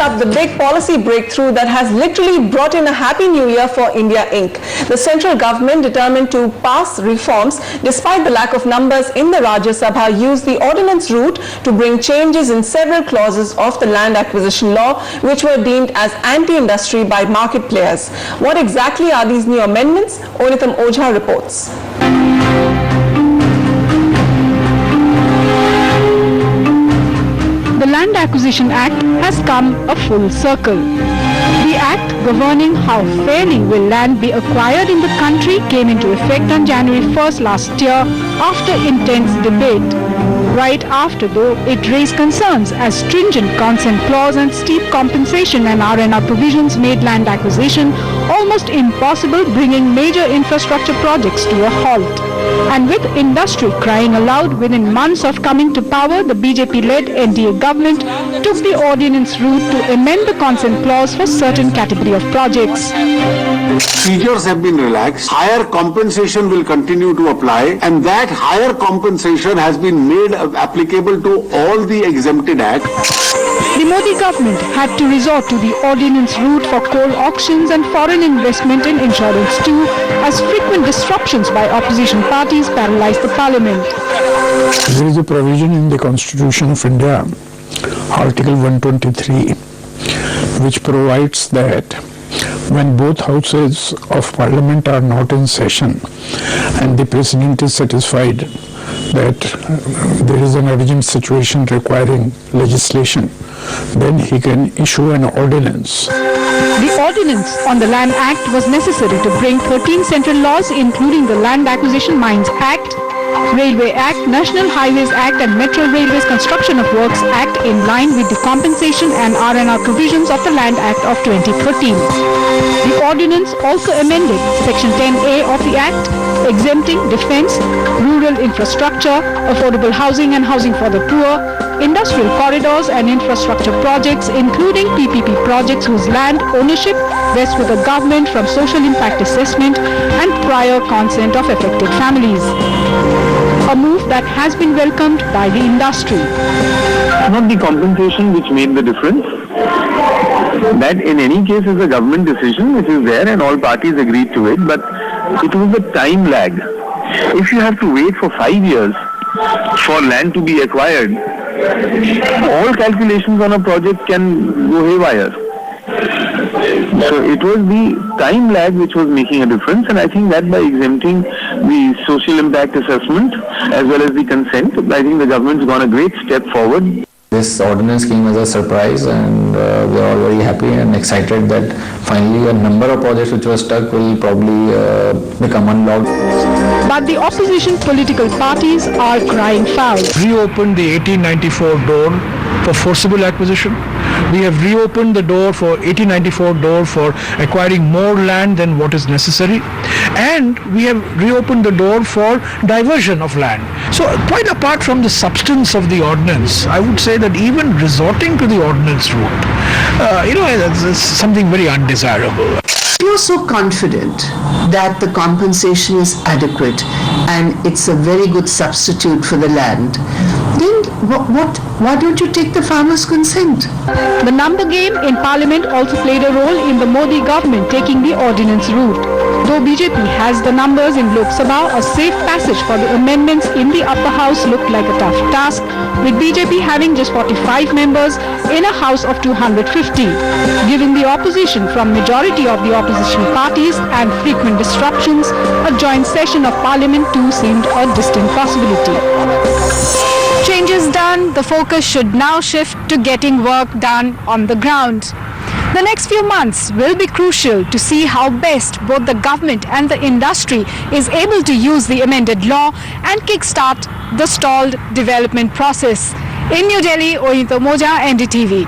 up the big policy breakthrough that has literally brought in a happy new year for India Inc. The central government, determined to pass reforms despite the lack of numbers in the Rajya Sabha, used the ordinance route to bring changes in several clauses of the land acquisition law which were deemed as anti-industry by market players. What exactly are these new amendments? Onitam Ojha reports. The Land Acquisition Act has come a full circle. The act governing how fairly will land be acquired in the country came into effect on January 1st last year after intense debate. Right after, though, it raised concerns as stringent consent clause and steep compensation and R&R provisions made land acquisition almost impossible, bringing major infrastructure projects to a halt. And with industry crying aloud, within months of coming to power, the BJP-led NDA government took the ordinance route to amend the consent clause for certain category of projects. Procedures have been relaxed, higher compensation will continue to apply, and that higher compensation has been made applicable to all the exempted acts. The Modi government had to resort to the ordinance route for coal auctions and foreign investment in insurance too, as frequent disruptions by opposition parties paralyzed the parliament. There is a provision in the Constitution of India, Article 123, which provides that when both houses of parliament are not in session and the president is satisfied that there is an urgent situation requiring legislation, then he can issue an ordinance. The ordinance on the Land Act was necessary to bring 13 central laws, including the Land Acquisition Mines Act, Railway Act, National Highways Act and Metro Railways Construction of Works Act in line with the compensation and R&R provisions of the Land Act of 2013. The ordinance also amended Section 10A of the Act, exempting defence, rural infrastructure, affordable housing and housing for the poor, industrial corridors and infrastructure projects, including PPP projects whose land ownership rests with the government from social impact assessment and prior consent of affected families. A move that has been welcomed by the industry. Not the compensation which made the difference. That in any case is a government decision which is there and all parties agreed to it, but it was the time lag. If you have to wait for 5 years for land to be acquired, all calculations on a project can go haywire. So it was the time lag which was making a difference, and I think that by exempting the social impact assessment as well as the consent, I think the government's gone a great step forward. This ordinance came as a surprise, and we are all very happy and excited that finally a number of projects which were stuck will probably become unlocked. But the opposition political parties are crying foul. Reopened the 1894 door for forcible acquisition. We have reopened the door for 1894 door for acquiring more land than what is necessary, and we have reopened the door for diversion of land. So quite apart from the substance of the ordinance, I would say that even resorting to the ordinance route, that's something very undesirable. You're so confident that the compensation is adequate and it's a very good substitute for the land, then why don't you take the farmers' consent? The number game in Parliament also played a role in the Modi government taking the ordinance route. Though BJP has the numbers in Lok Sabha, a safe passage for the amendments in the upper house looked like a tough task, with BJP having just 45 members in a house of 250. Given the opposition from majority of the opposition parties and frequent disruptions, a joint session of Parliament too seemed a distant possibility. Changes done, the focus should now shift to getting work done on the ground. The next few months will be crucial to see how best both the government and the industry is able to use the amended law and kickstart the stalled development process. In New Delhi, Onitam Ojha, NDTV.